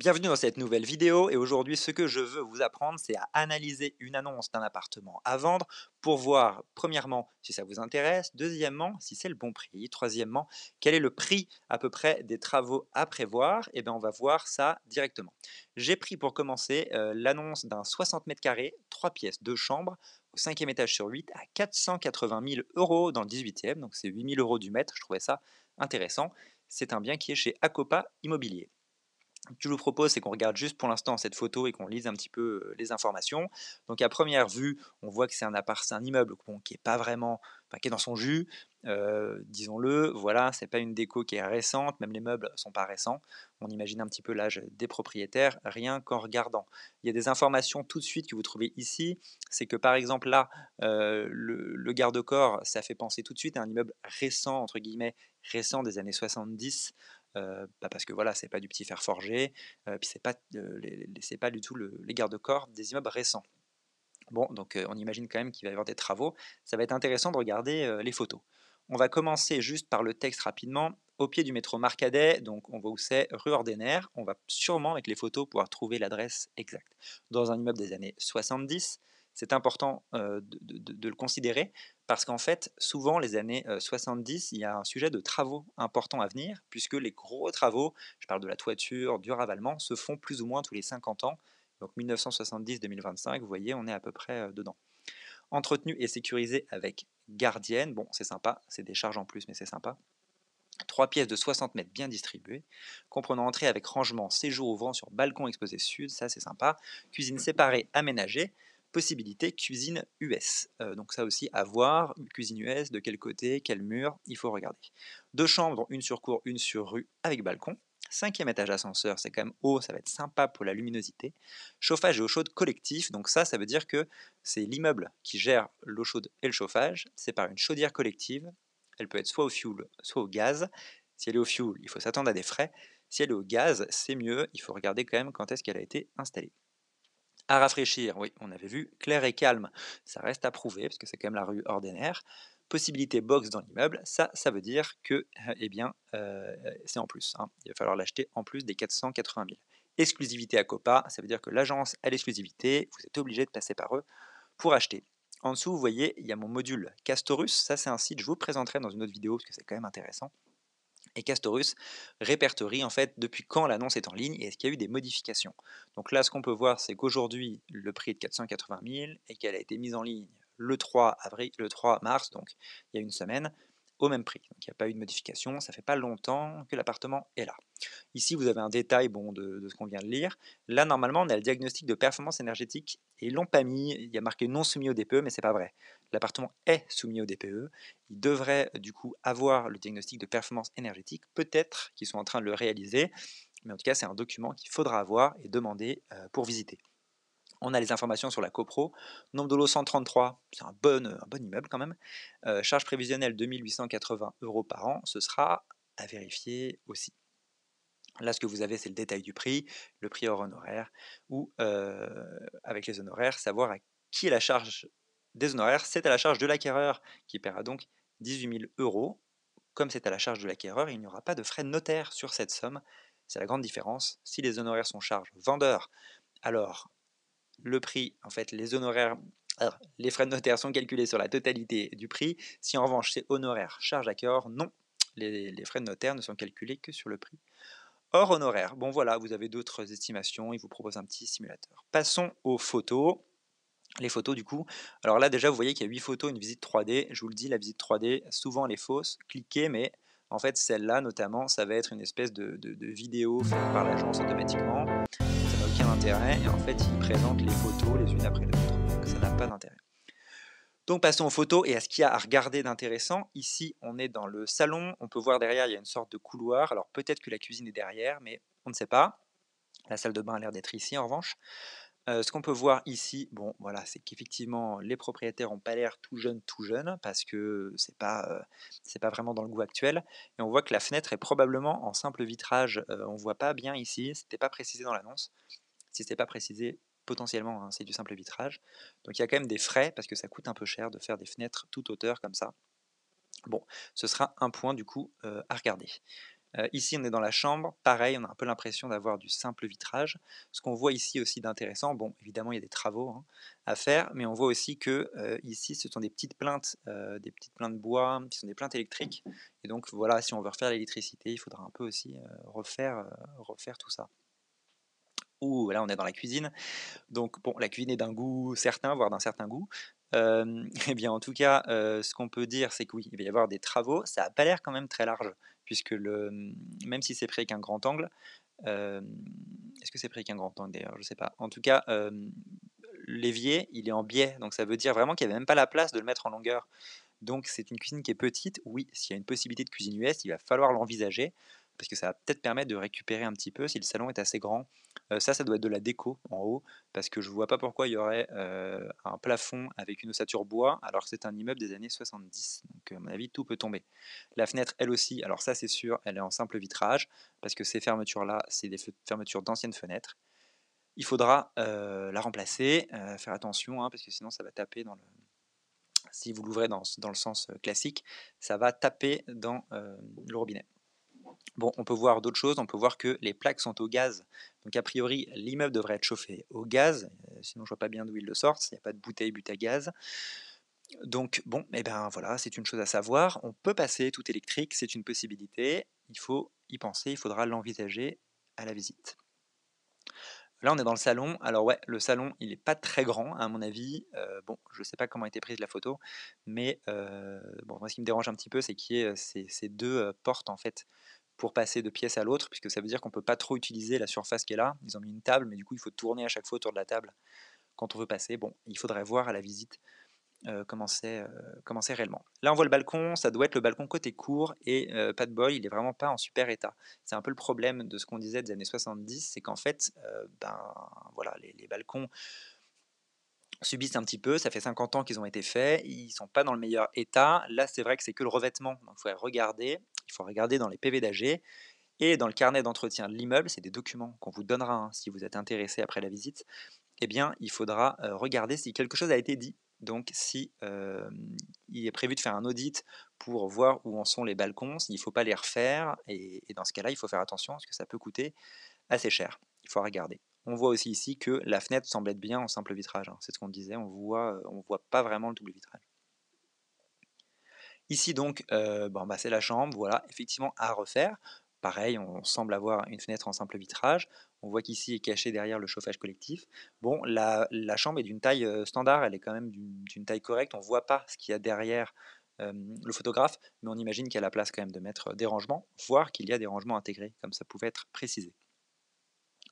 Bienvenue dans cette nouvelle vidéo et aujourd'hui ce que je veux vous apprendre c'est à analyser une annonce d'un appartement à vendre pour voir premièrement si ça vous intéresse, deuxièmement si c'est le bon prix, troisièmement quel est le prix à peu près des travaux à prévoir, et bien on va voir ça directement. J'ai pris pour commencer l'annonce d'un 60 mètres carrés, 3 pièces, 2 chambres au cinquième étage sur 8 à 480 000 euros dans le 18e, donc c'est 8 000 euros du mètre, je trouvais ça intéressant. C'est un bien qui est chez Acopa Immobilier. Ce que je vous propose, c'est qu'on regarde juste pour l'instant cette photo et qu'on lise un petit peu les informations. Donc à première vue, on voit que c'est un immeuble bon, qui est pas vraiment, enfin, qui est dans son jus, disons-le. Voilà, c'est pas une déco qui est récente, même les meubles sont pas récents. On imagine un petit peu l'âge des propriétaires, rien qu'en regardant. Il y a des informations tout de suite que vous trouvez ici. C'est que par exemple là, le garde-corps, ça fait penser tout de suite à un immeuble récent entre guillemets récent des années 70. Parce que voilà, c'est pas du petit fer forgé, puis c'est pas du tout les garde-corps des immeubles récents. Bon, donc on imagine quand même qu'il va y avoir des travaux. Ça va être intéressant de regarder les photos. On va commencer juste par le texte rapidement. Au pied du métro Marcadet, donc on voit où c'est, rue Ordinaire. On va sûrement avec les photos pouvoir trouver l'adresse exacte. Dans un immeuble des années 70, c'est important de le considérer parce qu'en fait, souvent les années 70, il y a un sujet de travaux importants à venir puisque les gros travaux, je parle de la toiture, du ravalement, se font plus ou moins tous les 50 ans. Donc 1970-2025, vous voyez, on est à peu près dedans. Entretenu et sécurisé avec gardienne, bon c'est sympa, c'est des charges en plus mais c'est sympa. 3 pièces de 60 mètres bien distribuées, comprenant entrée avec rangement, séjour ouvrant sur balcon exposé sud, ça c'est sympa. Cuisine séparée aménagée, possibilité cuisine US. Donc ça aussi à voir, cuisine US, de quel côté, quel mur, il faut regarder. 2 chambres, dont une sur cour, une sur rue, avec balcon. Cinquième étage ascenseur, c'est quand même haut, ça va être sympa pour la luminosité. Chauffage et eau chaude collectif, donc ça veut dire que c'est l'immeuble qui gère l'eau chaude et le chauffage, c'est par une chaudière collective. Elle peut être soit au fioul, soit au gaz. Si elle est au fioul, il faut s'attendre à des frais. Si elle est au gaz, c'est mieux, il faut regarder quand même quand est-ce qu'elle a été installée. À rafraîchir, oui, on avait vu, clair et calme, ça reste à prouver, parce que c'est quand même la rue Ordinaire. Possibilité box dans l'immeuble, ça veut dire que, eh bien, c'est en plus, hein. Il va falloir l'acheter en plus des 480 000. Exclusivité à Copa, ça veut dire que l'agence a l'exclusivité, vous êtes obligé de passer par eux pour acheter. En dessous, vous voyez, il y a mon module Castorus, ça c'est un site, je vous le présenterai dans une autre vidéo, parce que c'est quand même intéressant. Et Castorus répertorie en fait depuis quand l'annonce est en ligne et est-ce qu'il y a eu des modifications. Donc là, ce qu'on peut voir, c'est qu'aujourd'hui, le prix est de 480 000 et qu'elle a été mise en ligne le 3 avril, le 3 mars, donc il y a une semaine, au même prix. Donc il n'y a pas eu de modification, ça fait pas longtemps que l'appartement est là. Ici, vous avez un détail bon, de ce qu'on vient de lire. Là, normalement, on a le diagnostic de performance énergétique et ils l'ont pas mis. Il y a marqué non soumis au DPE, mais c'est pas vrai. L'appartement est soumis au DPE. Il devrait du coup avoir le diagnostic de performance énergétique. Peut-être qu'ils sont en train de le réaliser, mais en tout cas, c'est un document qu'il faudra avoir et demander pour visiter. On a les informations sur la copro. Nombre de lots 133, c'est un bon immeuble quand même. Charge prévisionnelle 2880 euros par an, ce sera à vérifier aussi. Là, ce que vous avez, c'est le détail du prix, le prix hors honoraire, ou avec les honoraires, savoir à qui est la charge des honoraires. C'est à la charge de l'acquéreur qui paiera donc 18 000 euros. Comme c'est à la charge de l'acquéreur, il n'y aura pas de frais de notaire sur cette somme. C'est la grande différence. Si les honoraires sont charges vendeur, alors le prix, en fait, les honoraires, alors, les frais de notaire sont calculés sur la totalité du prix. Si en revanche c'est honoraire, charge acquéreur, non. Les frais de notaire ne sont calculés que sur le prix hors honoraire. Bon voilà, vous avez d'autres estimations, il vous propose un petit simulateur. Passons aux photos. Les photos du coup. Alors là déjà vous voyez qu'il y a 8 photos, une visite 3D. Je vous le dis, la visite 3D, souvent elle est fausse. Cliquez, mais en fait celle-là notamment, ça va être une espèce de vidéo faite par l'agence automatiquement. Ça n'a aucun intérêt et en fait ils présentent les photos les unes après les autres. Donc ça n'a pas d'intérêt. Donc passons aux photos et à ce qu'il y a à regarder d'intéressant. Ici, on est dans le salon. On peut voir derrière, il y a une sorte de couloir. Alors peut-être que la cuisine est derrière, mais on ne sait pas. La salle de bain a l'air d'être ici en revanche. Ce qu'on peut voir ici, bon voilà, c'est qu'effectivement les propriétaires n'ont pas l'air tout jeunes, parce que c'est pas vraiment dans le goût actuel. Et on voit que la fenêtre est probablement en simple vitrage. On voit pas bien ici, c'était pas précisé dans l'annonce. Si c'est pas précisé, potentiellement, hein, c'est du simple vitrage. Donc il y a quand même des frais, parce que ça coûte un peu cher de faire des fenêtres toute hauteur comme ça. Bon, ce sera un point du coup à regarder. Ici, on est dans la chambre, pareil, on a un peu l'impression d'avoir du simple vitrage. Ce qu'on voit ici aussi d'intéressant, bon, évidemment, il y a des travaux, hein, à faire, mais on voit aussi que, ici, ce sont des petites plaintes bois, qui sont des plaintes électriques et donc voilà, si on veut refaire l'électricité, il faudra un peu aussi, refaire tout ça. Ouh, là, on est dans la cuisine. Donc bon, la cuisine est d'un goût certain, voire d'un certain goût. Et bien, en tout cas, ce qu'on peut dire, c'est que oui, il va y avoir des travaux. Ça a pas l'air quand même très large, puisque même si c'est pris avec un grand angle, hem, est-ce que c'est pris avec un grand angle d'ailleurs? Je sais pas. En tout cas, l'évier, il est en biais, donc ça veut dire vraiment qu'il y avait même pas la place de le mettre en longueur. Donc c'est une cuisine qui est petite. Oui, s'il y a une possibilité de cuisine US, il va falloir l'envisager parce que ça va peut-être permettre de récupérer un petit peu si le salon est assez grand. Ça doit être de la déco en haut parce que je vois pas pourquoi il y aurait, un plafond avec une ossature bois alors que c'est un immeuble des années 70. Donc à mon avis, tout peut tomber. La fenêtre, elle aussi, alors ça c'est sûr, elle est en simple vitrage parce que ces fermetures-là, c'est des fermetures d'anciennes fenêtres. Il faudra, la remplacer, faire attention, hein, parce que sinon ça va taper dans le si vous l'ouvrez dans le sens classique, ça va taper dans le robinet. Bon, on peut voir d'autres choses, on peut voir que les plaques sont au gaz. Donc a priori, l'immeuble devrait être chauffé au gaz, sinon je vois pas bien d'où ils le sortent, il n'y a pas de bouteille but à gaz. Donc bon, et ben voilà, c'est une chose à savoir. On peut passer tout électrique, c'est une possibilité. Il faut y penser, il faudra l'envisager à la visite. Là, on est dans le salon. Alors ouais, le salon, il est pas très grand à mon avis. Bon, je sais pas comment a été prise la photo, mais bon, moi, ce qui me dérange un petit peu, c'est qu'il y ait, ces 2 portes, en fait, pour passer de pièce à l'autre, puisque ça veut dire qu'on peut pas trop utiliser la surface qui est là. Ils ont mis une table, mais du coup, il faut tourner à chaque fois autour de la table quand on veut passer. Bon, il faudrait voir à la visite comment c'est réellement. Là, on voit le balcon, ça doit être le balcon côté cour et pas de bol, il est vraiment pas en super état. C'est un peu le problème de ce qu'on disait des années 70, c'est qu'en fait, ben, voilà, les balcons subissent un petit peu, ça fait 50 ans qu'ils ont été faits, ils sont pas dans le meilleur état. Là, c'est vrai que c'est que le revêtement, donc il faut regarder dans les PV d'AG et dans le carnet d'entretien de l'immeuble, c'est des documents qu'on vous donnera, hein, si vous êtes intéressé après la visite. Eh bien, il faudra regarder si quelque chose a été dit. Donc, si il est prévu de faire un audit pour voir où en sont les balcons, s'il ne faut pas les refaire, et dans ce cas-là, il faut faire attention parce que ça peut coûter assez cher. Il faut regarder. On voit aussi ici que la fenêtre semble être bien en simple vitrage, hein. C'est ce qu'on disait, on voit pas vraiment le double vitrage. Ici donc, bon, bah, c'est la chambre, voilà, effectivement à refaire. Pareil, on semble avoir une fenêtre en simple vitrage. On voit qu'ici est caché derrière le chauffage collectif. Bon, la chambre est d'une taille standard, elle est quand même d'une taille correcte. On ne voit pas ce qu'il y a derrière le photographe, mais on imagine qu'il y a la place quand même de mettre des rangements, voire qu'il y a des rangements intégrés, comme ça pouvait être précisé.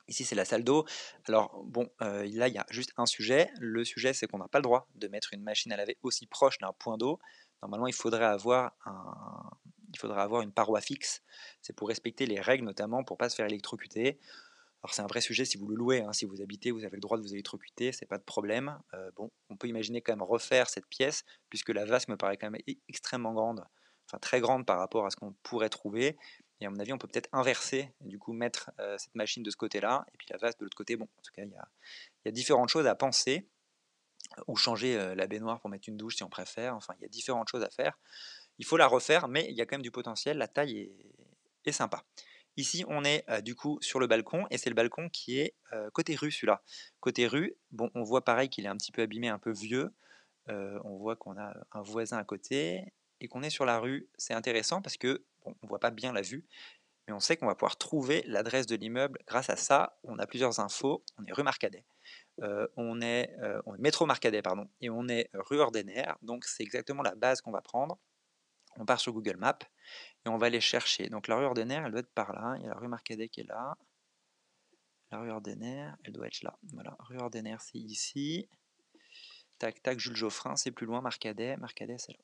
Ici, c'est la salle d'eau. Alors, bon, là, il y a juste un sujet. Le sujet, c'est qu'on n'a pas le droit de mettre une machine à laver aussi proche d'un point d'eau. Normalement, il faudrait avoir une paroi fixe. C'est pour respecter les règles, notamment pour ne pas se faire électrocuter. Alors, c'est un vrai sujet si vous le louez, hein. Si vous habitez, vous avez le droit de vous électrocuter, c'est pas de problème. Bon, on peut imaginer quand même refaire cette pièce, puisque la vasque me paraît quand même extrêmement grande, enfin très grande par rapport à ce qu'on pourrait trouver. Et à mon avis, on peut peut-être inverser, et du coup mettre cette machine de ce côté-là, et puis la vasque de l'autre côté. Bon, en tout cas, il y a différentes choses à penser, ou changer la baignoire pour mettre une douche si on préfère. Enfin, il y a différentes choses à faire. Il faut la refaire, mais il y a quand même du potentiel, la taille est sympa. Ici, on est du coup sur le balcon, et c'est le balcon qui est côté rue, celui-là. Côté rue, bon, on voit pareil qu'il est un petit peu abîmé, un peu vieux. On voit qu'on a un voisin à côté, et qu'on est sur la rue. C'est intéressant parce que bon, on voit pas bien la vue, mais on sait qu'on va pouvoir trouver l'adresse de l'immeuble grâce à ça. On a plusieurs infos. On est rue Marcadet. On est métro Marcadet, pardon, et on est rue Ordener. Donc c'est exactement la base qu'on va prendre. On part sur Google Maps et on va aller chercher. Donc la rue Ordener, elle doit être par là. Il y a la rue Marcadet qui est là. La rue Ordener, elle doit être là. Voilà, rue Ordener, c'est ici. Tac, tac, Jules Geoffrin, c'est plus loin. Marcadet, Marcadet, c'est là.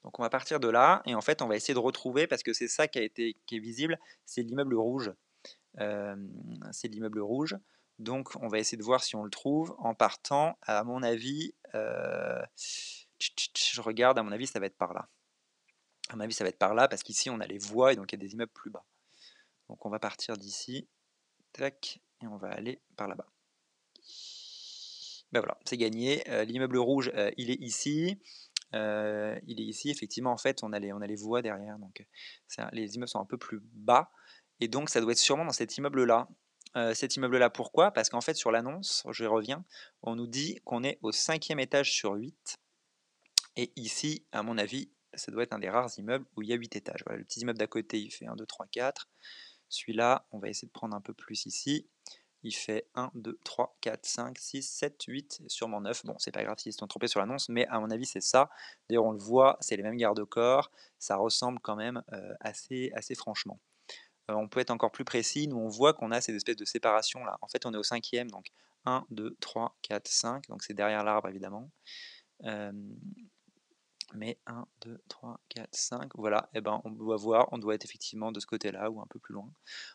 Donc on va partir de là et en fait on va essayer de retrouver parce que c'est ça qui est visible, c'est l'immeuble rouge. Euh, c'est l'immeuble rouge. Donc on va essayer de voir si on le trouve en partant. À mon avis, je regarde. À mon avis, ça va être par là. À mon avis, ça va être par là parce qu'ici on a les voies et donc il y a des immeubles plus bas. Donc on va partir d'ici, tac, et on va aller par là-bas. Ben voilà, c'est gagné. L'immeuble rouge, il est ici. il est ici. Effectivement, en fait, on a les voies derrière, donc les immeubles sont un peu plus bas et donc ça doit être sûrement dans cet immeuble-là. Cet immeuble-là, pourquoi? Parce qu'en fait, sur l'annonce, je reviens, on nous dit qu'on est au 5e étage sur 8 et ici, à mon avis, ça doit être un des rares immeubles où il y a 8 étages. Voilà, le petit immeuble d'à côté, il fait 1, 2, 3, 4. Celui-là, on va essayer de prendre un peu plus ici. Il fait 1, 2, 3, 4, 5, 6, 7, 8, sûrement 9. Bon, c'est pas grave s'ils se sont trompés sur l'annonce, mais à mon avis, c'est ça. D'ailleurs, on le voit, c'est les mêmes garde-corps. Ça ressemble quand même assez franchement. On peut être encore plus précis. Nous, on voit qu'on a ces espèces de séparations là. En fait, on est au 5e, donc 1, 2, 3, 4, 5. Donc c'est derrière l'arbre, évidemment. Euh, mais 1, 2, 3, 4, 5, voilà, et ben on doit voir, on doit être effectivement de ce côté-là ou un peu plus loin.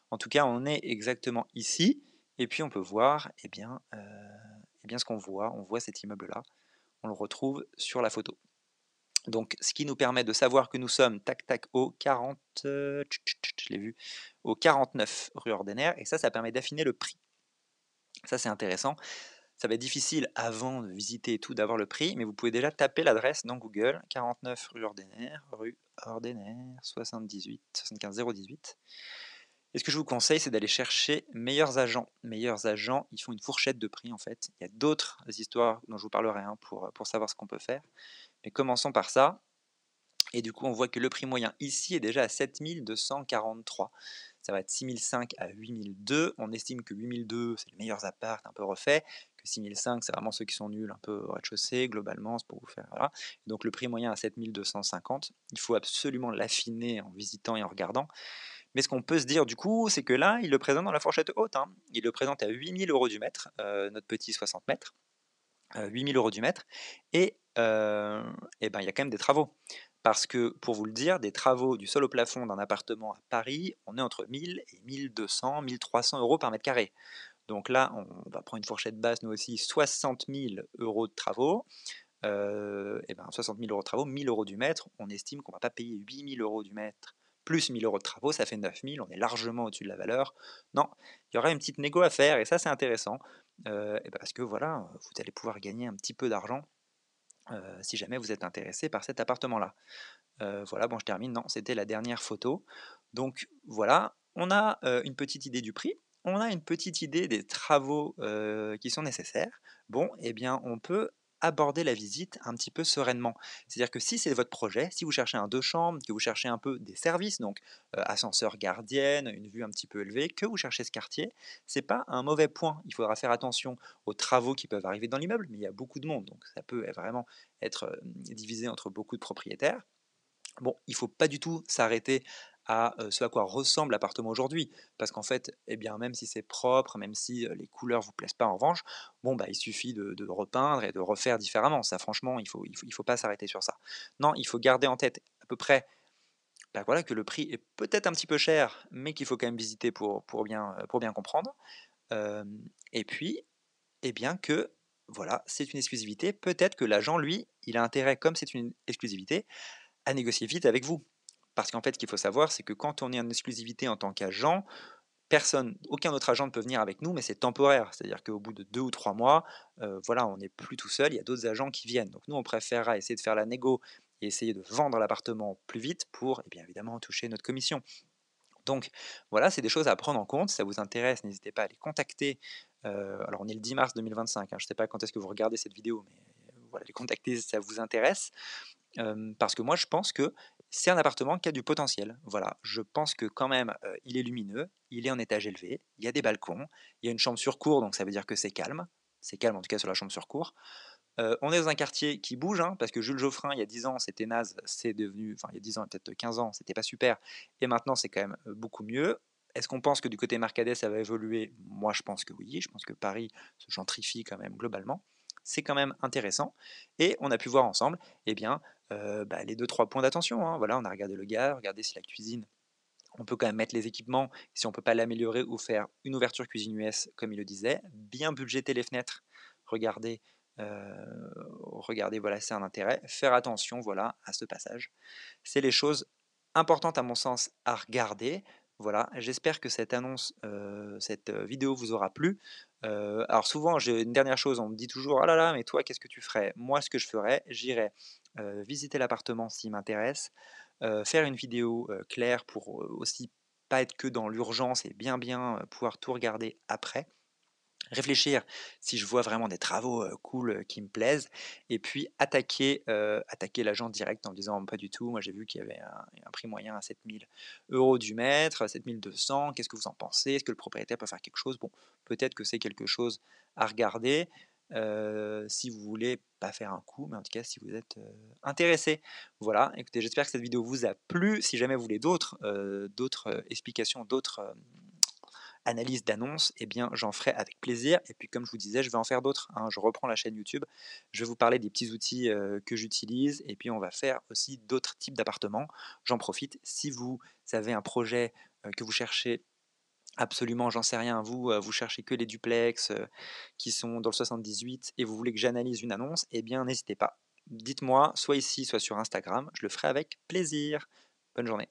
En tout cas, on est exactement ici, et puis on peut voir ce qu'on voit, on voit cet immeuble-là, on le retrouve sur la photo. Donc ce qui nous permet de savoir que nous sommes tac tac au 40, je l'ai vu, au 49 rue Ordener, et ça permet d'affiner le prix. Ça c'est intéressant. Ça va être difficile avant de visiter et tout d'avoir le prix, mais vous pouvez déjà taper l'adresse dans Google, 49 rue Ordener, 78 75 018. Et ce que je vous conseille, c'est d'aller chercher meilleurs agents. Meilleurs agents, ils font une fourchette de prix en fait. Il y a d'autres histoires dont je vous parlerai pour savoir ce qu'on peut faire. Mais commençons par ça. Et du coup, on voit que le prix moyen ici est déjà à 7243. Ça va être 6005 à 8002. On estime que 8002, c'est les meilleurs apparts un peu refaits, que 6005, c'est vraiment ceux qui sont nuls, un peu au rez-de-chaussée, globalement, c'est pour vous faire. Voilà. Donc le prix moyen à 7250. Il faut absolument l'affiner en visitant et en regardant. Mais ce qu'on peut se dire du coup, c'est que là, il le présente dans la fourchette haute, hein. Il le présente à 8000 euros du mètre, notre petit 60 mètres. 8000 euros du mètre. Et ben, il y a quand même des travaux. Parce que, pour vous le dire, des travaux du sol au plafond d'un appartement à Paris, on est entre 1000 et 1200, 1300 euros par mètre carré. Donc là, on va prendre une fourchette basse, nous aussi, 60 000 euros de travaux. Et ben 60 000 euros de travaux, 1000 euros du mètre, on estime qu'on ne va pas payer 8000 euros du mètre plus 1000 euros de travaux, ça fait 9000, on est largement au-dessus de la valeur. Non, il y aura une petite négo à faire et ça c'est intéressant parce que voilà, vous allez pouvoir gagner un petit peu d'argent si jamais vous êtes intéressé par cet appartement-là. Voilà, bon je termine, non, c'était la dernière photo. Donc voilà, on a une petite idée du prix, on a une petite idée des travaux qui sont nécessaires. Bon, eh bien on peut aborder la visite un petit peu sereinement. C'est-à-dire que si c'est votre projet, si vous cherchez un 2 chambres, que vous cherchez un peu des services, donc ascenseur gardienne, une vue un petit peu élevée, que vous cherchez ce quartier, c'est pas un mauvais point. Il faudra faire attention aux travaux qui peuvent arriver dans l'immeuble, mais il y a beaucoup de monde, donc ça peut vraiment être divisé entre beaucoup de propriétaires. Bon, il ne faut pas du tout s'arrêter à ce à quoi ressemble l'appartement aujourd'hui, parce qu'en fait, eh bien, même si c'est propre, même si les couleurs vous plaisent pas en revanche, bon, bah, il suffit de repeindre et de refaire différemment. Ça, franchement, il faut pas s'arrêter sur ça. Non, il faut garder en tête à peu près, bah, voilà, que le prix est peut-être un petit peu cher, mais qu'il faut quand même visiter pour bien comprendre. Et puis, eh bien que, voilà, c'est une exclusivité. Peut-être que l'agent, lui, il a intérêt, comme c'est une exclusivité, à négocier vite avec vous. Parce qu'en fait, ce qu'il faut savoir, c'est que quand on est en exclusivité en tant qu'agent, aucun autre agent ne peut venir avec nous, mais c'est temporaire. C'est-à-dire qu'au bout de 2 ou 3 mois, voilà, on n'est plus tout seul, il y a d'autres agents qui viennent. Donc nous, on préférera essayer de faire la négo et essayer de vendre l'appartement plus vite pour, bien évidemment, toucher notre commission. Donc voilà, c'est des choses à prendre en compte. Si ça vous intéresse, n'hésitez pas à les contacter. Alors on est le 10 mars 2025, hein, je ne sais pas quand est-ce que vous regardez cette vidéo, mais voilà, les contacter si ça vous intéresse. Parce que moi je pense que c'est un appartement qui a du potentiel. Voilà, je pense que quand même il est lumineux, il est en étage élevé, il y a des balcons, il y a une chambre sur cour, donc ça veut dire que c'est calme. C'est calme en tout cas sur la chambre sur cour. On est dans un quartier qui bouge, hein, parce que Jules Geoffrin, il y a 10 ans, c'était naze, c'est devenu, enfin il y a 10 ans, peut-être 15 ans, c'était pas super, et maintenant c'est quand même beaucoup mieux. Est-ce qu'on pense que du côté Marcadet ça va évoluer? Moi je pense que oui, je pense que Paris se gentrifie quand même globalement. C'est quand même intéressant, et on a pu voir ensemble, eh bien, les 2-3 points d'attention, hein. Voilà, on a regardé le gaz, regardé si la cuisine, on peut quand même mettre les équipements, si on peut pas l'améliorer ou faire une ouverture cuisine US comme il le disait, bien budgéter les fenêtres, regardez, regardez, voilà, c'est un intérêt, faire attention, voilà, à ce passage. C'est les choses importantes à mon sens à regarder. Voilà, j'espère que cette annonce, cette vidéo vous aura plu. Alors souvent, j'ai une dernière chose, on me dit toujours: «Ah là là, mais toi, qu'est-ce que tu ferais?» Moi, ce que je ferais, j'irais visiter l'appartement s'il m'intéresse, faire une vidéo, claire pour, aussi pas être que dans l'urgence et bien, pouvoir tout regarder après. Réfléchir si je vois vraiment des travaux, cool, qui me plaisent et puis attaquer l'agent direct en disant: «Pas du tout, moi j'ai vu qu'il y avait un prix moyen à 7 000 € du mètre, 7 200, qu'est-ce que vous en pensez? Est-ce que le propriétaire peut faire quelque chose?» Bon, peut-être que c'est quelque chose à regarder, si vous voulez pas faire un coup, mais en tout cas si vous êtes, intéressé. Voilà, écoutez, j'espère que cette vidéo vous a plu. Si jamais vous voulez d'autres, explications, d'autres, analyse d'annonces, eh bien, j'en ferai avec plaisir. Et puis, comme je vous disais, je vais en faire d'autres, hein. Je reprends la chaîne YouTube. Je vais vous parler des petits outils que j'utilise. Et puis, on va faire aussi d'autres types d'appartements. J'en profite. Si vous avez un projet que vous cherchez absolument, j'en sais rien, vous cherchez que les duplex qui sont dans le 78 et vous voulez que j'analyse une annonce, eh bien, n'hésitez pas. Dites-moi, soit ici, soit sur Instagram. Je le ferai avec plaisir. Bonne journée.